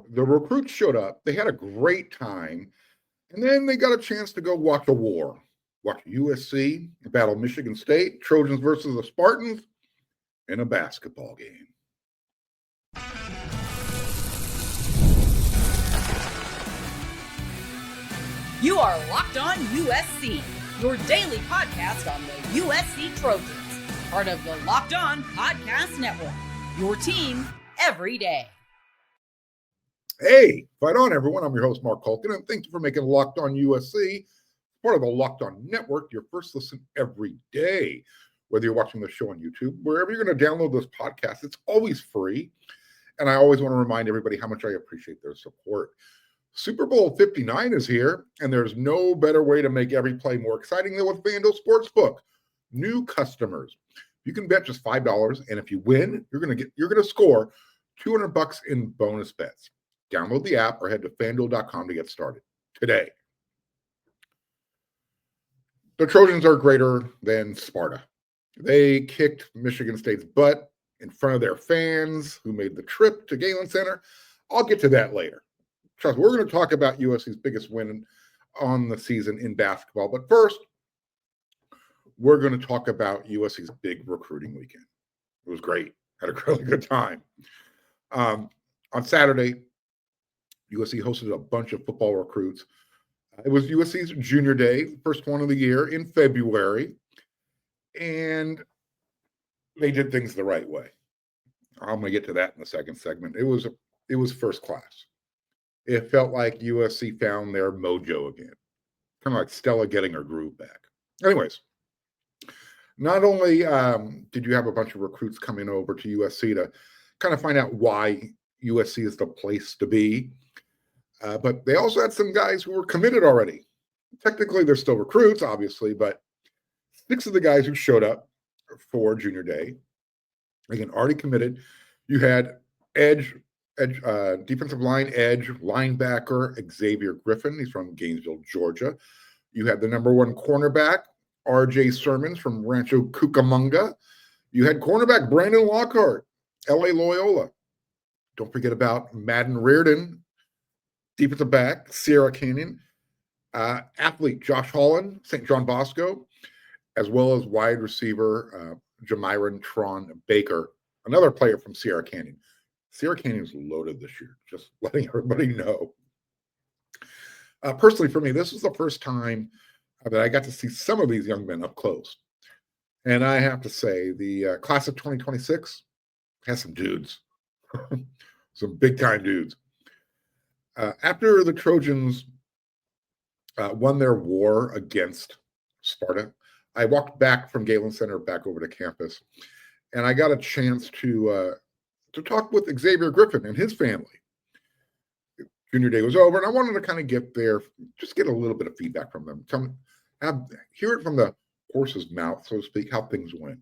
The recruits showed up. They had a great time. And then they got a chance to go watch a war. Watch USC battle Michigan State, Trojans versus the Spartans in a basketball game. You are Locked On USC, your daily podcast on the USC Trojans, part of the Locked On Podcast Network, your team every day. Hey, fight on, everyone. I'm your host, Mark Culkin, and thank you for making Locked On USC part of the Locked On Network, your first listen every day. Whether you're watching the show on YouTube, wherever you're going to download this podcast, it's always free. And I always want to remind everybody how much I appreciate their support. Super Bowl 59 is here, and there's no better way to make every play more exciting than with FanDuel Sportsbook. New customers, you can bet just $5, and if you win, you're going to score $200 in bonus bets. Download the app or head to FanDuel.com to get started today. The Trojans are greater than Sparta. They kicked Michigan State's butt in front of their fans who made the trip to Galen Center. I'll get to that later. Trust me, we're going to talk about USC's biggest win on the season in basketball. But first, we're going to talk about USC's big recruiting weekend. It was great. Had a really good time. On Saturday, USC hosted a bunch of football recruits. It was USC's junior day, first one of the year in February. And they did things the right way. I'm going to get to that in the second segment. It was first class. It felt like USC found their mojo again. Kind of like Stella getting her groove back. Anyways, not only did you have a bunch of recruits coming over to USC to kind of find out why USC is the place to be, but they also had some guys who were committed already. Technically, they're still recruits, obviously, but 6 of the guys who showed up for junior day, again, already committed. You had defensive line edge, linebacker, Xavier Griffin. He's from Gainesville, Georgia. You had the number 1 cornerback, R.J. Sermons from Rancho Cucamonga. You had cornerback Brandon Lockhart, L.A. Loyola. Don't forget about Madden Reardon, defensive back, Sierra Canyon. Athlete Josh Holland, St. John Bosco, as well as wide receiver Jamiron Tron Baker, another player from Sierra Canyon. Sierra Canyon's loaded this year, just letting everybody know. Personally, for me, this was the first time that I got to see some of these young men up close. And I have to say, the class of 2026 has some dudes, some big-time dudes. After the Trojans won their war against Sparta, I walked back from Galen Center back over to campus, and I got a chance to talk with Xavier Griffin and his family. Junior day was over, and I wanted to kind of get a little bit of feedback from them. Hear it from the horse's mouth, so to speak, how things went.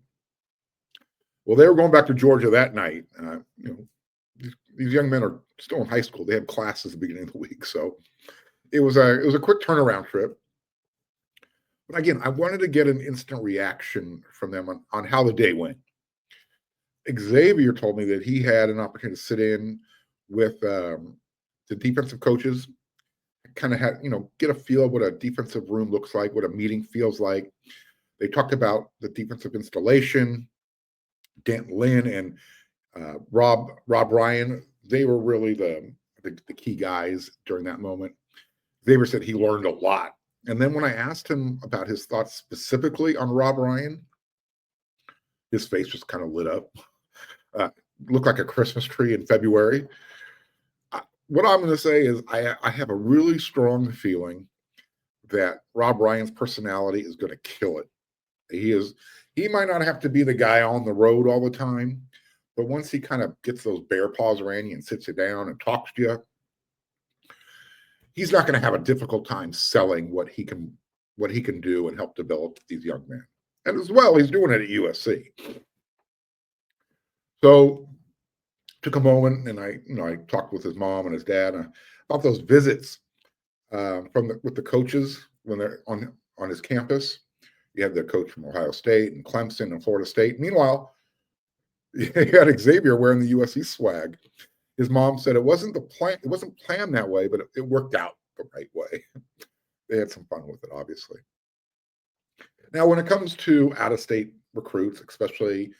Well, they were going back to Georgia that night. These young men are still in high school. They had classes at the beginning of the week, so it was a quick turnaround trip. But again, I wanted to get an instant reaction from them on how the day went. Xavier told me that he had an opportunity to sit in with the defensive coaches, kind of get a feel of what a defensive room looks like, what a meeting feels like. They talked about the defensive installation. Lynn and Rob Ryan, they were really the key guys during that moment. Xavier said he learned a lot. And then when I asked him about his thoughts specifically on Rob Ryan, his face just kind of lit up. Looked like a Christmas tree in February. What I'm going to say is I have a really strong feeling that Rob Ryan's personality is going to kill it. He might not have to be the guy on the road all the time, but once he kind of gets those bear paws around you and sits you down and talks to you, he's not going to have a difficult time selling what he can do and help develop these young men. And as well, he's doing it at USC. So took a moment, and I talked with his mom and his dad about those visits with the coaches when they're on his campus. You have the coach from Ohio State and Clemson and Florida State. Meanwhile, you had Xavier wearing the USC swag. His mom said it wasn't the plan. It wasn't planned that way, but it worked out the right way. They had some fun with it, obviously. Now, when it comes to out-of-state recruits, especially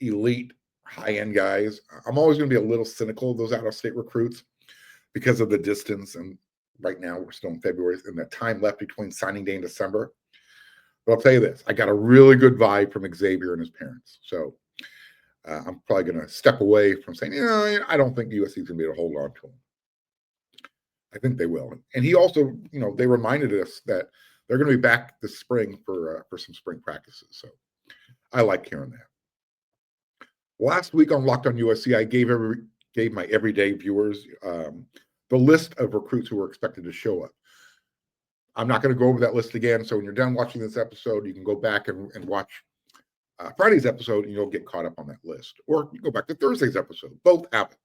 elite high-end guys, I'm always going to be a little cynical of those out-of-state recruits because of the distance. And right now, we're still in February, and the time left between signing day and December. But I'll tell you this: I got a really good vibe from Xavier and his parents. So I'm probably going to step away from saying, I don't think USC is going to be able to hold on to him. I think they will. And he also, they reminded us that they're going to be back this spring for some spring practices. So I like hearing that. Last week on Locked on USC, I gave my everyday viewers the list of recruits who were expected to show up. I'm not going to go over that list again. So when you're done watching this episode, you can go back and watch Friday's episode, and you'll get caught up on that list. Or you go back to Thursday's episode. Both have it.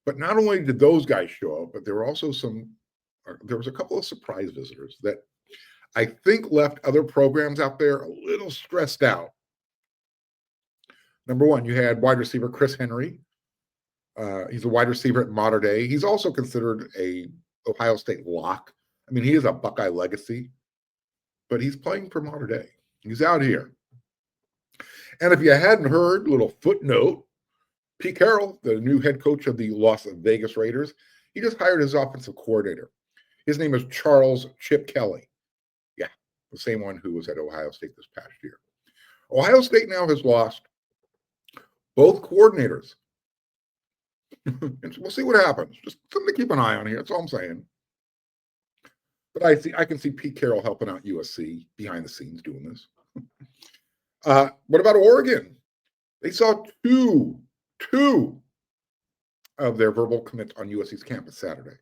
But not only did those guys show up, but there were also there was a couple of surprise visitors that I think left other programs out there a little stressed out. Number one, you had wide receiver Chris Henry. He's a wide receiver at Mater Dei. He's also considered a Ohio State lock. I mean, he is a Buckeye legacy, but he's playing for Mater Dei. He's out here. And if you hadn't heard, little footnote, Pete Carroll, the new head coach of the Las Vegas Raiders, he just hired his offensive coordinator. His name is Charles Chip Kelly. Yeah, the same one who was at Ohio State this past year. Ohio State now has lost both coordinators. And we'll see what happens. Just something to keep an eye on here. That's all I'm saying. But I can see Pete Carroll helping out USC behind the scenes doing this. What about Oregon? They saw two of their verbal commits on USC's campus Saturday.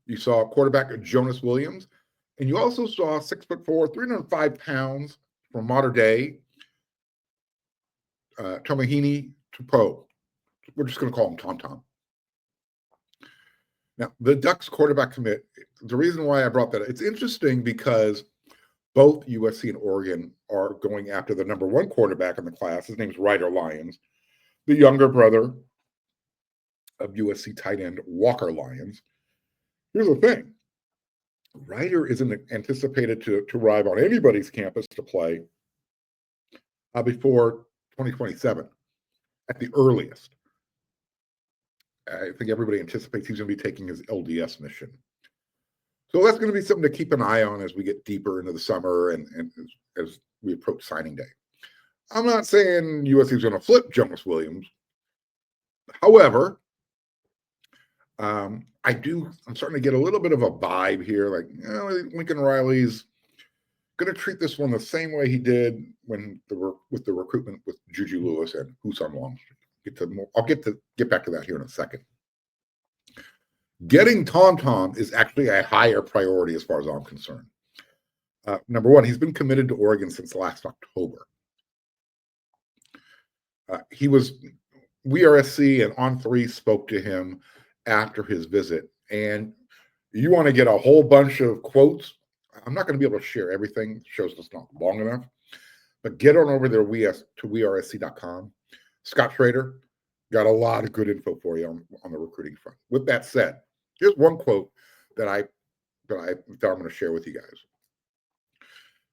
You saw quarterback Jonas Williams, and you also saw 6'4", 305 pounds from Mater Dei, Tomahini Tupo. We're just going to call him Tom Tom. Now, the Ducks quarterback commit, the reason why I brought that up, it's interesting because both USC and Oregon are going after the number one quarterback in the class. His name's Riley Lyons, the younger brother of USC tight end Walker Lyons. Here's the thing. Ryder isn't anticipated to arrive on anybody's campus to play before 2027 at the earliest. I think everybody anticipates he's going to be taking his LDS mission. So that's going to be something to keep an eye on as we get deeper into the summer and as we approach signing day. I'm not saying USC is going to flip Jonas Williams. However, I'm starting to get a little bit of a vibe here. Like, Lincoln Riley's going to treat this one the same way he did with the recruitment with Juju Lewis and Hussam Longstreet. I'll get back to that here in a second. Getting Tom Tom is actually a higher priority as far as I'm concerned. Number one, he's been committed to Oregon since last October. WRSC and On3 spoke to him after his visit, and you want to get a whole bunch of quotes. I'm not going to be able to share everything. The show's just not long enough, but get on over there to WRSC.com. Scott Schrader got a lot of good info for you on the recruiting front. With that said, here's one quote that I'm going to share with you guys.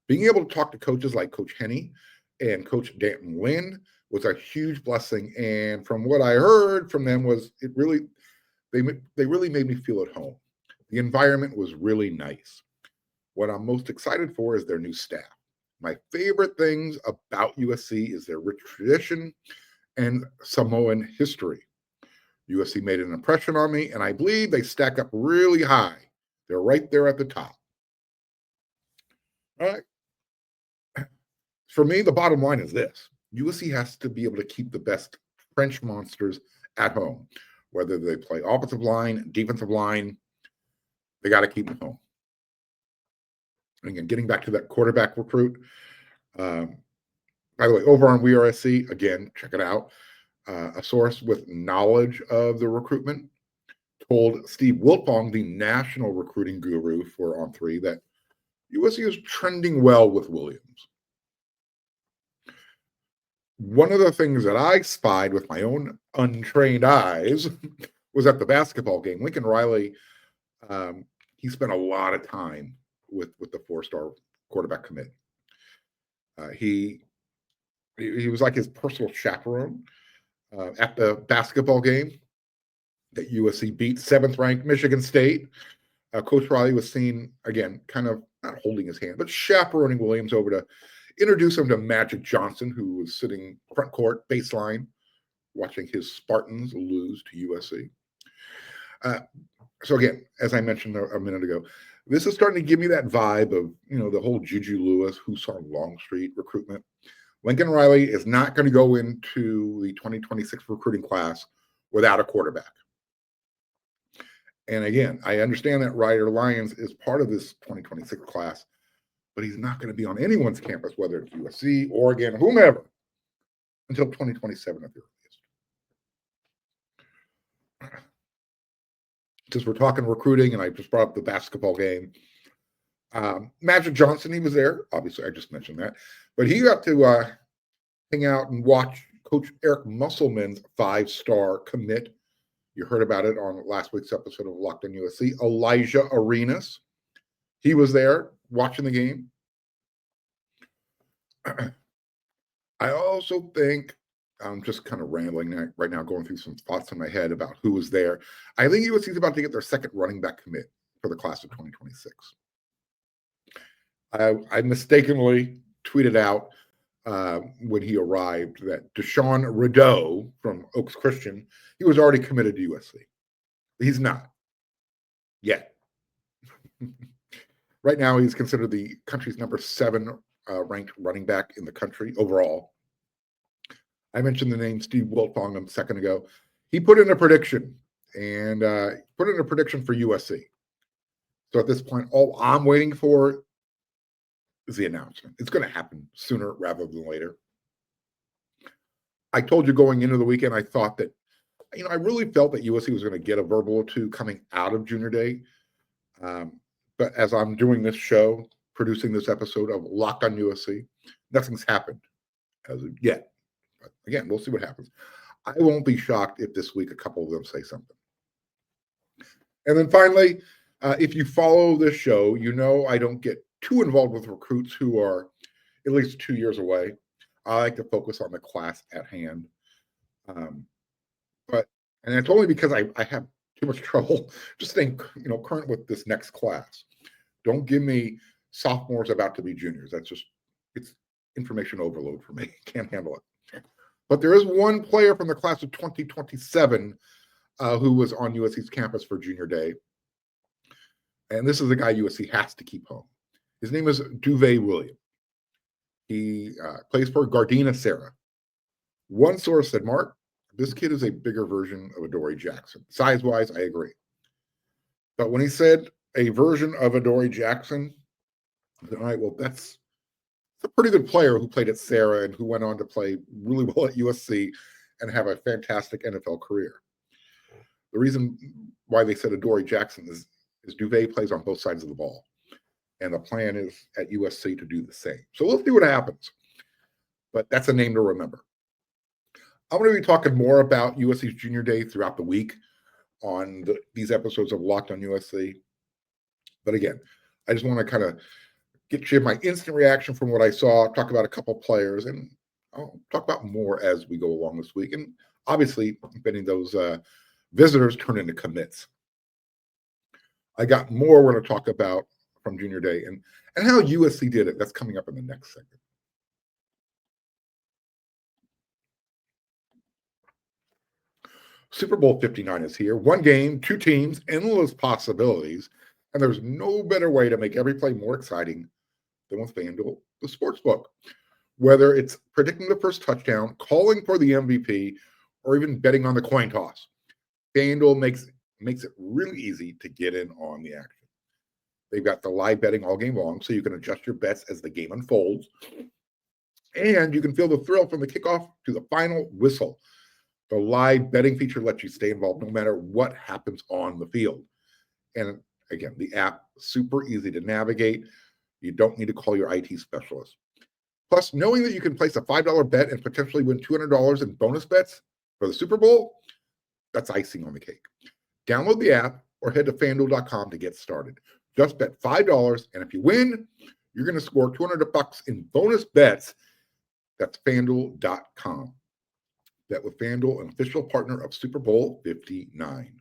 Being able to talk to coaches like Coach Henney and Coach Antonlynn was a huge blessing. And from what I heard from them was they really made me feel at home. The environment was really nice. What I'm most excited for is their new staff. My favorite things about USC is their rich tradition and Samoan history. USC made an impression on me, and I believe they stack up really high. They're right there at the top. All right. For me, the bottom line is this. USC has to be able to keep the best French monsters at home. Whether they play offensive line, defensive line, they got to keep them home. And again, getting back to that quarterback recruit, by the way, over on WRSC, again, check it out. A source with knowledge of the recruitment told Steve Wiltfong, the national recruiting guru for On3, that USC is trending well with Williams. one of the things that I spied with my own untrained eyes was at the basketball game. Lincoln Riley, he spent a lot of time with the four-star quarterback commit. He was like his personal chaperone at the basketball game that USC beat 7th-ranked Michigan State. Coach Riley was seen, again, kind of not holding his hand, but chaperoning Williams over to introduce him to Magic Johnson, who was sitting front court, baseline, watching his Spartans lose to USC. So again, as I mentioned a minute ago, this is starting to give me that vibe of, the whole Juju Lewis, who saw Longstreet recruitment. Lincoln Riley is not going to go into the 2026 recruiting class without a quarterback. And again, I understand that Ryder Lyons is part of this 2026 class, but he's not going to be on anyone's campus, whether it's USC, Oregon, whomever, until 2027 at the earliest. Since we're talking recruiting, and I just brought up the basketball game, Magic Johnson, he was there. Obviously, I just mentioned that. But he got to hang out and watch Coach Eric Musselman's 5-star commit. You heard about it on last week's episode of Locked on USC. Elijah Arenas. He was there watching the game. I also think, I'm just kind of rambling right now, going through some thoughts in my head about who was there. I think USC is about to get their second running back commit for the class of 2026. I mistakenly tweeted out when he arrived that Deshaun Rideau from Oaks Christian, he was already committed to USC. He's not yet. Right now, he's considered the country's number 7 ranked running back in the country overall. I mentioned the name Steve Wiltfong a second ago. He put in a prediction for USC. So at this point, all I'm waiting for is the announcement. It's going to happen sooner rather than later. I told you going into the weekend, I thought that, I really felt that USC was going to get a verbal or two coming out of Junior Day. But as I'm doing this show, producing this episode of Locked on USC, nothing's happened as of yet. But again, we'll see what happens. I won't be shocked if this week a couple of them say something. And then finally, if you follow this show, I don't get too involved with recruits who are at least 2 years away. I like to focus on the class at hand. And it's only because I have too much trouble just staying, current with this next class. Don't give me sophomores about to be juniors. It's information overload for me. Can't handle it. But there is one player from the class of 2027 who was on USC's campus for Junior Day. And this is the guy USC has to keep home. His name is Duvet Williams. He plays for Gardena Sarah. One source said, Mark, this kid is a bigger version of Adoree Jackson. Size-wise, I agree. But when he said a version of Adoree Jackson, I said, all right, well, that's a pretty good player who played at Sarah and who went on to play really well at USC and have a fantastic NFL career. The reason why they said Adoree Jackson is Duvet plays on both sides of the ball. And the plan is at USC to do the same. So we'll see what happens. But that's a name to remember. I'm going to be talking more about USC's Junior Day throughout the week on these episodes of Locked on USC. But again, I just want to kind of get you my instant reaction from what I saw, talk about a couple players, and I'll talk about more as we go along this week. And obviously, if any of those visitors turn into commits. I got more we're going to talk about from Junior Day and how USC did it. That's coming up in the next segment. Super Bowl 59 is here. One game, 2 teams, endless possibilities, and there's no better way to make every play more exciting than with FanDuel, the sportsbook. Whether it's predicting the first touchdown, calling for the MVP, or even betting on the coin toss, FanDuel makes it really easy to get in on the action. They've got the live betting all game long, so you can adjust your bets as the game unfolds. And you can feel the thrill from the kickoff to the final whistle. The live betting feature lets you stay involved no matter what happens on the field. And again, the app, super easy to navigate. You don't need to call your IT specialist. Plus, knowing that you can place a $5 bet and potentially win $200 in bonus bets for the Super Bowl, that's icing on the cake. Download the app or head to FanDuel.com to get started. Just bet $5, and if you win, you're going to score $200 in bonus bets. That's FanDuel.com. Bet with FanDuel, an official partner of Super Bowl 59.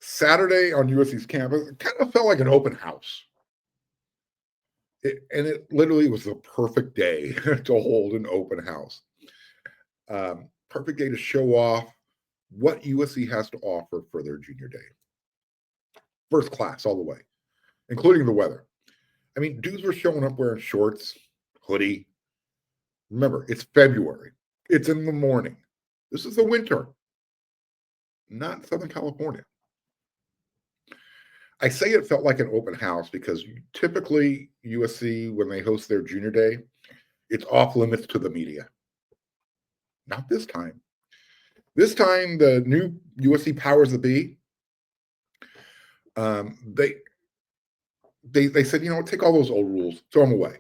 Saturday on USC's campus, it kind of felt like an open house. It literally was the perfect day to hold an open house. Perfect day to show off what USC has to offer for their junior day. First class all the way, including the weather. I mean, dudes were showing up wearing shorts, hoodie. Remember, it's February. It's in the morning. This is the winter, not Southern California. I say it felt like an open house because typically USC, when they host their junior day, it's off limits to the media. Not this time. This time, the new USC powers that be, they said, take all those old rules, throw them away.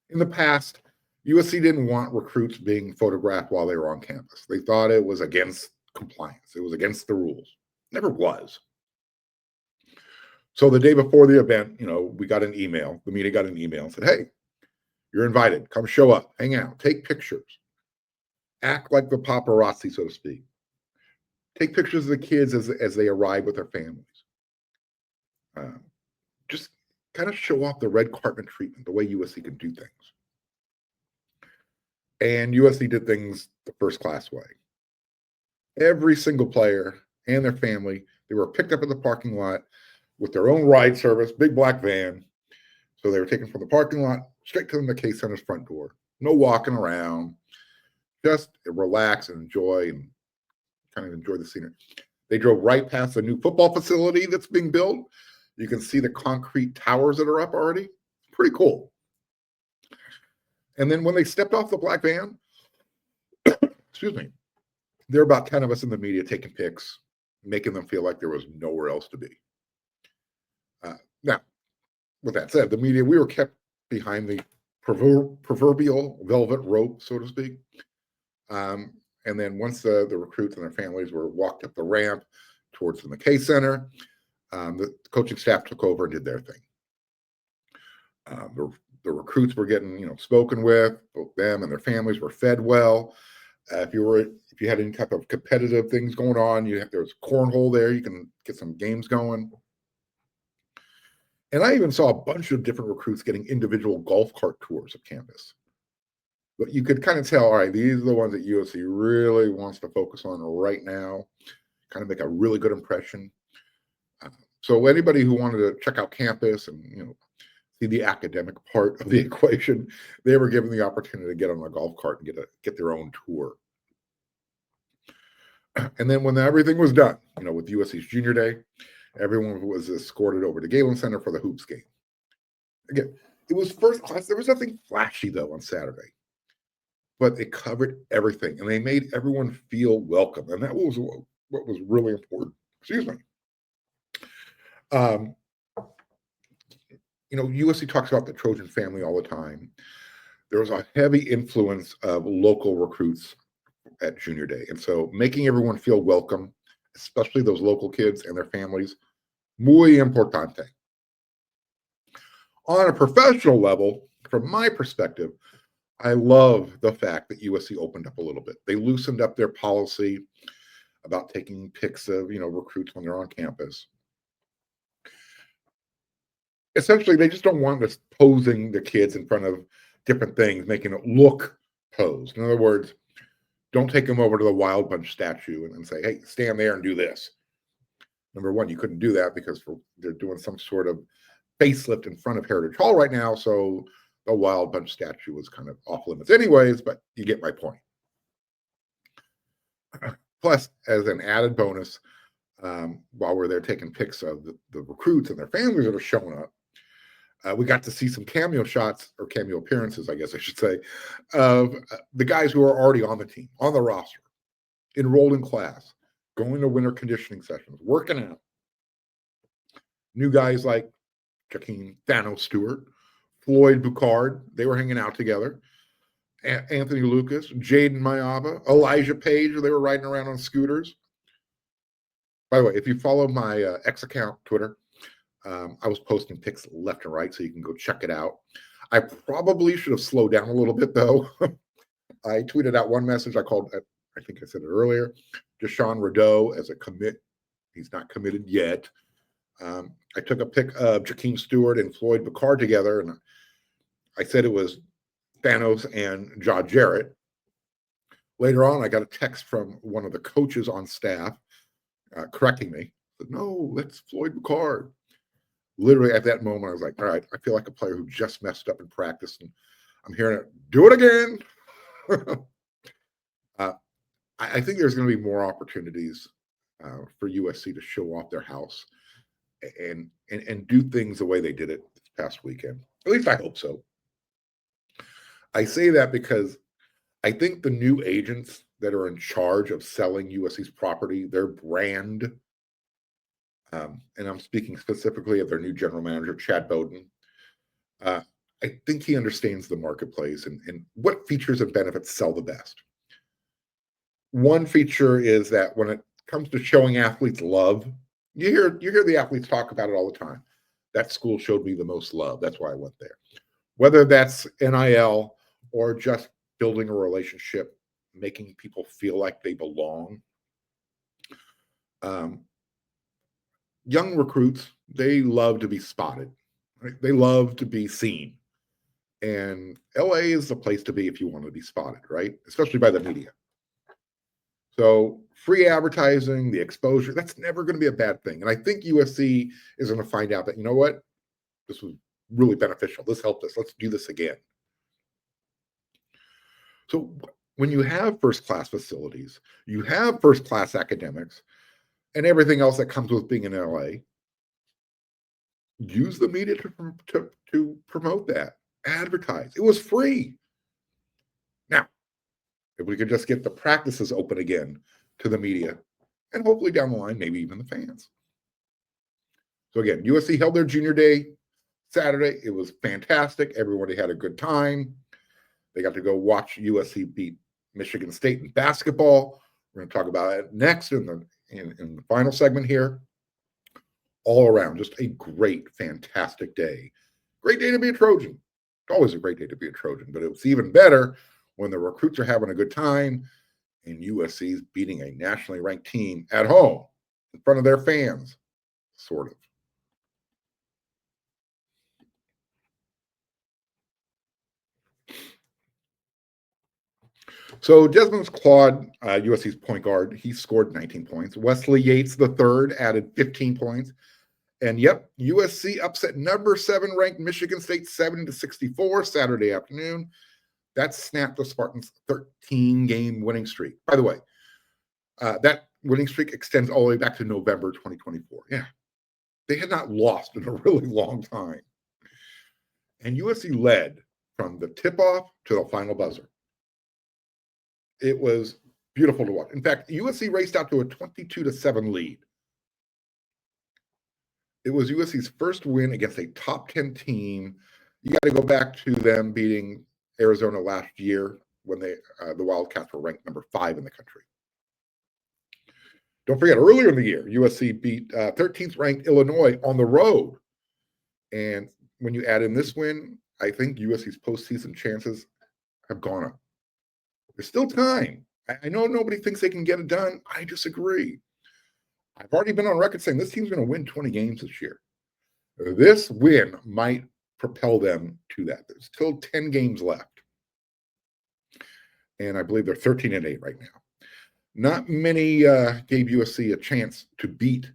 In the past, USC didn't want recruits being photographed while they were on campus. They thought it was against compliance. It was against the rules. Never was. So the day before the event, we got an email. The media got an email and said, hey, you're invited. Come show up, hang out, take pictures. Act like the paparazzi, so to speak. Take pictures of the kids as they arrive with their families. Just kind of show off the red carpet treatment, the way USC can do things. And USC did things the first class way. Every single player and their family, they were picked up in the parking lot with their own ride service, big black van. So they were taken from the parking lot straight to the McKay Center's front door. No walking around. Just relax and enjoy and kind of enjoy the scenery. They drove right past the new football facility that's being built. You can see the concrete towers that are up already. Pretty cool. And then when they stepped off the black van, excuse me, there were about 10 of us in the media taking pics, making them feel like there was nowhere else to be. Now, with that said, the media, we were kept behind the proverbial velvet rope, so to speak. And then once the recruits and their families were walked up the ramp towards the McKay Center, the coaching staff took over and did their thing. The recruits were getting, spoken with. Both them and their families were fed well. If you had any type of competitive things going on, there was cornhole there. You can get some games going. And I even saw a bunch of different recruits getting individual golf cart tours of campus. But you could kind of tell, all right, these are the ones that USC really wants to focus on right now, kind of make a really good impression. So anybody who wanted to check out campus and, see the academic part of the equation, they were given the opportunity to get on a golf cart and get their own tour. And then when everything was done, with USC's junior day, everyone was escorted over to Galen Center for the hoops game. Again, it was first class. There was nothing flashy, though, on Saturday. But it covered everything, and they made everyone feel welcome. And that was what was really important. Excuse me. USC talks about the Trojan family all the time. There was a heavy influence of local recruits at junior day. And so making everyone feel welcome, especially those local kids and their families, muy importante. On a professional level, from my perspective, I love the fact that USC opened up a little bit. They loosened up their policy about taking pics of, recruits when they're on campus. Essentially, they just don't want us posing the kids in front of different things, making it look posed. In other words, don't take them over to the Wild Bunch statue and say, hey, stand there and do this. Number one, you couldn't do that because they're doing some sort of facelift in front of Heritage Hall right now, so the Wild Bunch statue was kind of off limits anyways, but you get my point. Plus, as an added bonus, while we're there taking pics of the recruits and their families that are showing up, we got to see some cameo shots, or cameo appearances, I guess I should say, of the guys who are already on the team, on the roster, enrolled in class, going to winter conditioning sessions, working out. New guys like Jakeem Thanos Stewart, Floyd Boucard. They were hanging out together. Anthony Lucas, Jaden Mayaba, Elijah Page. They were riding around on scooters. By the way, if you follow my X account, Twitter, I was posting pics left and right, so you can go check it out. I probably should have slowed down a little bit, though. I tweeted out one message. I think I said it earlier, Deshaun Rideau as a commit. He's not committed yet. I took a pic of Jakeem Stewart and Floyd Boucard together, and I said it was Thanos and Ja Jarrett. Later on, I got a text from one of the coaches on staff correcting me. I said, no, that's Floyd Boucard. Literally at that moment, I was like, all right, I feel like a player who just messed up in practice, and I'm hearing it, do it again. I think there's going to be more opportunities for USC to show off their house and do things the way they did it this past weekend. At least I hope so. I say that because I think the new agents that are in charge of selling USC's property, their brand, and I'm speaking specifically of their new general manager, Chad Bowden, I think he understands the marketplace and what features and benefits sell the best. One feature is that when it comes to showing athletes love, you hear the athletes talk about it all the time. That school showed me the most love. That's why I went there. Whether that's NIL or just building a relationship, making people feel like they belong. Young recruits, they love to be spotted. Right? They love to be seen. And LA is the place to be if you want to be spotted, right? Especially by the media. So free advertising, the exposure, that's never going to be a bad thing. And I think USC is going to find out that, you know what? This was really beneficial. This helped us. Let's do this again. So when you have first-class facilities, you have first-class academics, and everything else that comes with being in LA, use the media to promote that. Advertise. It was free. Now, if we could just get the practices open again to the media, and hopefully down the line, maybe even the fans. So again, USC held their junior day Saturday. It was fantastic. Everybody had a good time. They got to go watch USC beat Michigan State in basketball. We're going to talk about it next in the final segment here. All around, just a great, fantastic day. Great day to be a Trojan. It's always a great day to be a Trojan, but it was even better when the recruits are having a good time and USC is beating a nationally ranked team at home in front of their fans, sort of. So Desmond Claude, USC's point guard, he scored 19 points. Wesley Yates III added 15 points. And yep, USC upset number 7 ranked Michigan State 70-64 Saturday afternoon. That snapped the Spartans' 13-game winning streak. By the way, that winning streak extends all the way back to November 2024. Yeah, they had not lost in a really long time. And USC led from the tip-off to the final buzzer. It was beautiful to watch. In fact, USC raced out to a 22-7 lead. It was USC's first win against a top 10 team. You got to go back to them beating Arizona last year when the Wildcats were ranked number 5 in the country. Don't forget, earlier in the year, USC beat 13th ranked Illinois on the road. And when you add in this win, I think USC's postseason chances have gone up. There's still time. I know nobody thinks they can get it done. I disagree. I've already been on record saying this team's going to win 20 games this year. This win might propel them to that. There's still 10 games left. And I believe they're 13-8 right now. Not many gave USC a chance to beat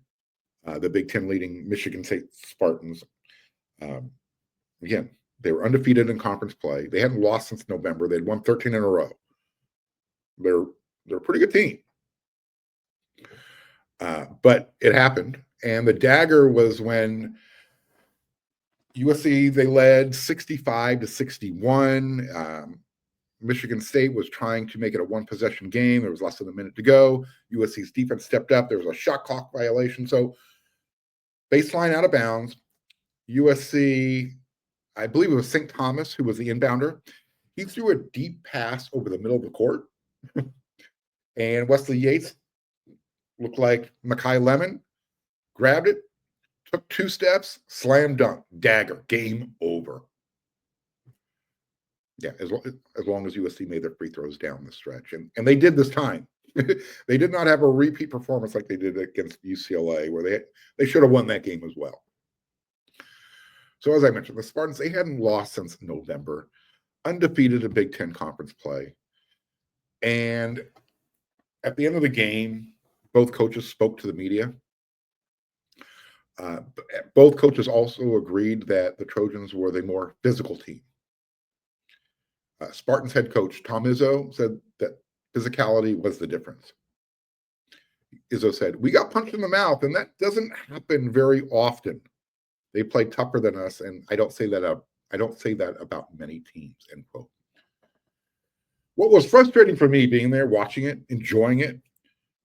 the Big Ten leading Michigan State Spartans. Again, they were undefeated in conference play. They hadn't lost since November. They'd won 13 in a row. They're a pretty good team. But it happened. And the dagger was when USC, they led 65-61. Michigan State was trying to make it a one-possession game. There was less than a minute to go. USC's defense stepped up. There was a shot clock violation. So baseline out of bounds. USC, I believe it was St. Thomas, who was the inbounder. He threw a deep pass over the middle of the court. And Wesley Yates looked like Makai Lemon, grabbed it, took 2 steps, slam dunk, dagger, game over. Yeah, as long as USC made their free throws down the stretch. And they did this time. They did not have a repeat performance like they did against UCLA, where they should have won that game as well. So as I mentioned, the Spartans, they hadn't lost since November, undefeated in Big Ten conference play. And at the end of the game, both coaches spoke to the media. Both coaches also agreed that the Trojans were the more physical team. Spartans head coach Tom Izzo said that physicality was the difference. Izzo said, "We got punched in the mouth, and that doesn't happen very often. They played tougher than us, and I don't say that about many teams." End quote. What was frustrating for me being there, watching it, enjoying it,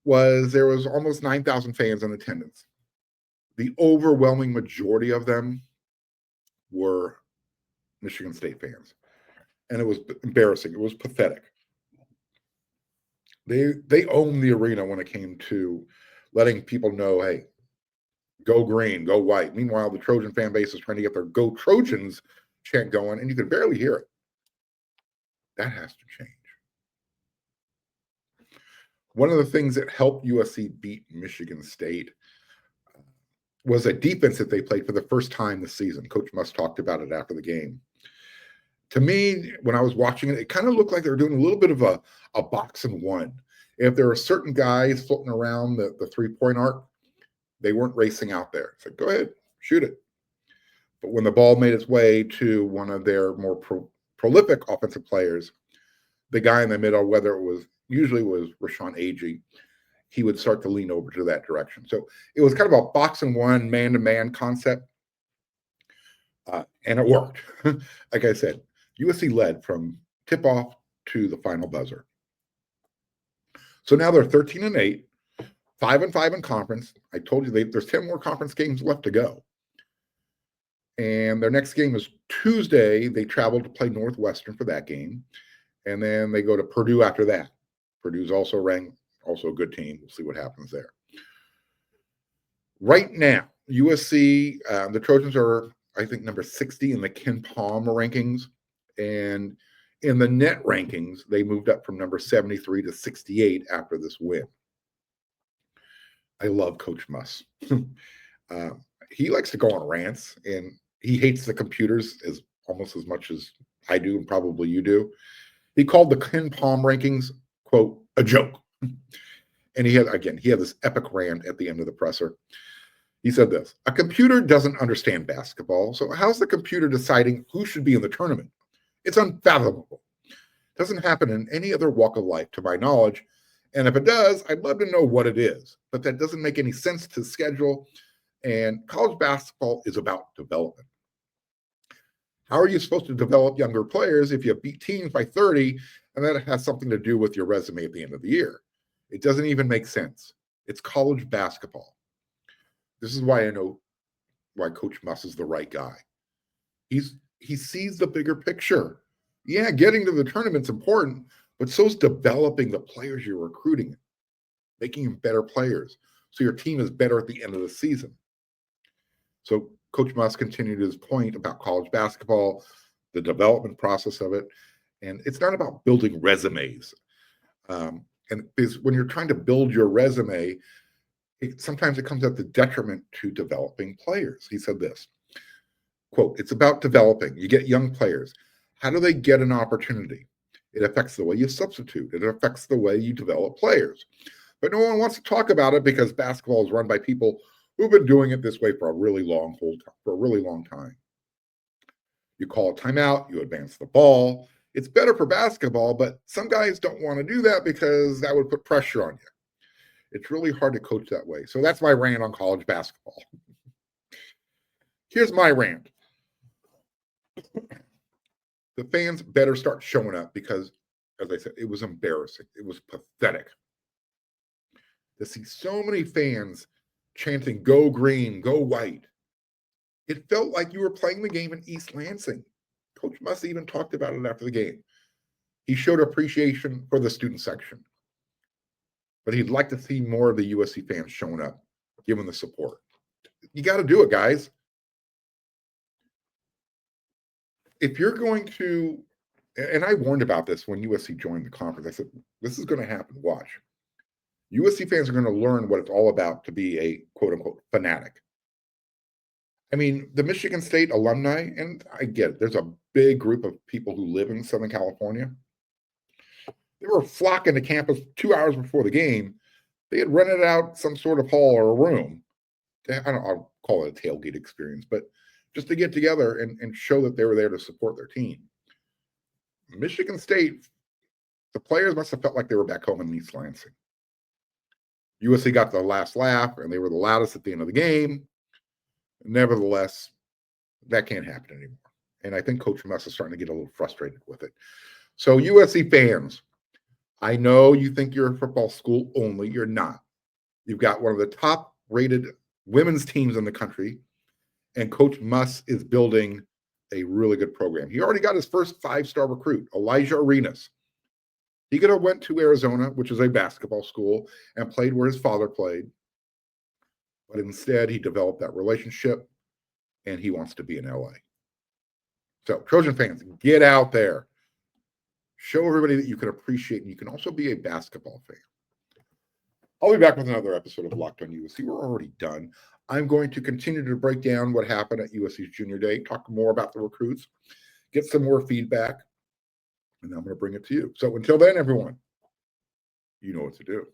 was there was almost 9,000 fans in attendance. The overwhelming majority of them were Michigan State fans. And it was embarrassing. It was pathetic. They owned the arena when it came to letting people know, hey, go green, go white. Meanwhile, the Trojan fan base is trying to get their Go Trojans chant going, and you could barely hear it. That has to change. One of the things that helped USC beat Michigan State was a defense that they played for the first time this season. Coach Muss talked about it after the game. To me, when I was watching it, it kind of looked like they were doing a little bit of a box and one. If there were certain guys floating around the three-point arc, they weren't racing out there. It's like, go ahead, shoot it. But when the ball made its way to one of their more prolific offensive players, the guy in the middle, whether it was usually was Rashawn Agee, he would start to lean over to that direction. So it was kind of a box and one, man-to-man concept, and it worked. Like I said, USC led from tip-off to the final buzzer. So now they're 13-8, 5-5 in conference. I told you there's 10 more conference games left to go. And their next game is Tuesday. They travel to play Northwestern for that game. And then they go to Purdue after that. Purdue's also ranked, also a good team. We'll see what happens there. Right now, USC, the Trojans are, I think, number 60 in the Ken Palm rankings. And in the net rankings, they moved up from number 73 to 68 after this win. I love Coach Muss. He likes to go on rants, and he hates the computers almost as much as I do, and probably you do. He called the Ken Palm rankings, quote, a joke. And he had this epic rant at the end of the presser. He said this: a computer doesn't understand basketball, so how's the computer deciding who should be in the tournament? It's unfathomable. It doesn't happen in any other walk of life, to my knowledge. And if it does, I'd love to know what it is. But that doesn't make any sense to schedule. And college basketball is about development. How are you supposed to develop younger players if you beat teams by 30 and that has something to do with your resume at the end of the year? It doesn't even make sense. It's college basketball. This is why I know why Coach Muss is the right guy. He sees the bigger picture. Yeah, getting to the tournament's important, but so is developing the players you're recruiting, making them better players, so your team is better at the end of the season. So Coach Muss continued his point about college basketball, the development process of it, and it's not about building resumes. And because when you're trying to build your resume, sometimes it comes at the detriment to developing players. He said this, quote, it's about developing. You get young players. How do they get an opportunity? It affects the way you substitute. It affects the way you develop players. But no one wants to talk about it because basketball is run by people who've been doing it this way for a really long time. You call a timeout, you advance the ball. It's better for basketball, but some guys don't want to do that because that would put pressure on you. It's really hard to coach that way. So that's my rant on college basketball. Here's my rant. The fans better start showing up because, as I said, it was embarrassing. It was pathetic to see so many fans chanting, go green, go white. It felt like you were playing the game in East Lansing. Coach Muss even talked about it after the game. He showed appreciation for the student section, but he'd like to see more of the USC fans showing up, giving the support. You got to do it, guys. If you're going to, and I warned about this when USC joined the conference, I said, this is going to happen. Watch. USC fans are going to learn what it's all about to be a quote unquote fanatic. I mean, the Michigan State alumni, and I get it, there's a big group of people who live in Southern California. They were flocking to campus 2 hours before the game. They had rented out some sort of hall or a room. I'll call it a tailgate experience, but just to get together and show that they were there to support their team. Michigan State, the players must have felt like they were back home in East Lansing. USC got the last laugh, and they were the loudest at the end of the game. Nevertheless, that can't happen anymore. And I think Coach Muss is starting to get a little frustrated with it. So USC fans, I know you think you're a football school only. You're not. You've got one of the top-rated women's teams in the country, and Coach Muss is building a really good program. He already got his first 5-star recruit, Elijah Arenas. He could have went to Arizona, which is a basketball school, and played where his father played. But instead, he developed that relationship, and he wants to be in LA. So, Trojan fans, get out there. Show everybody that you can appreciate, and you can also be a basketball fan. I'll be back with another episode of Locked on USC. We're already done. I'm going to continue to break down what happened at USC's Junior Day, talk more about the recruits, get some more feedback, and I'm going to bring it to you. So until then, everyone, you know what to do.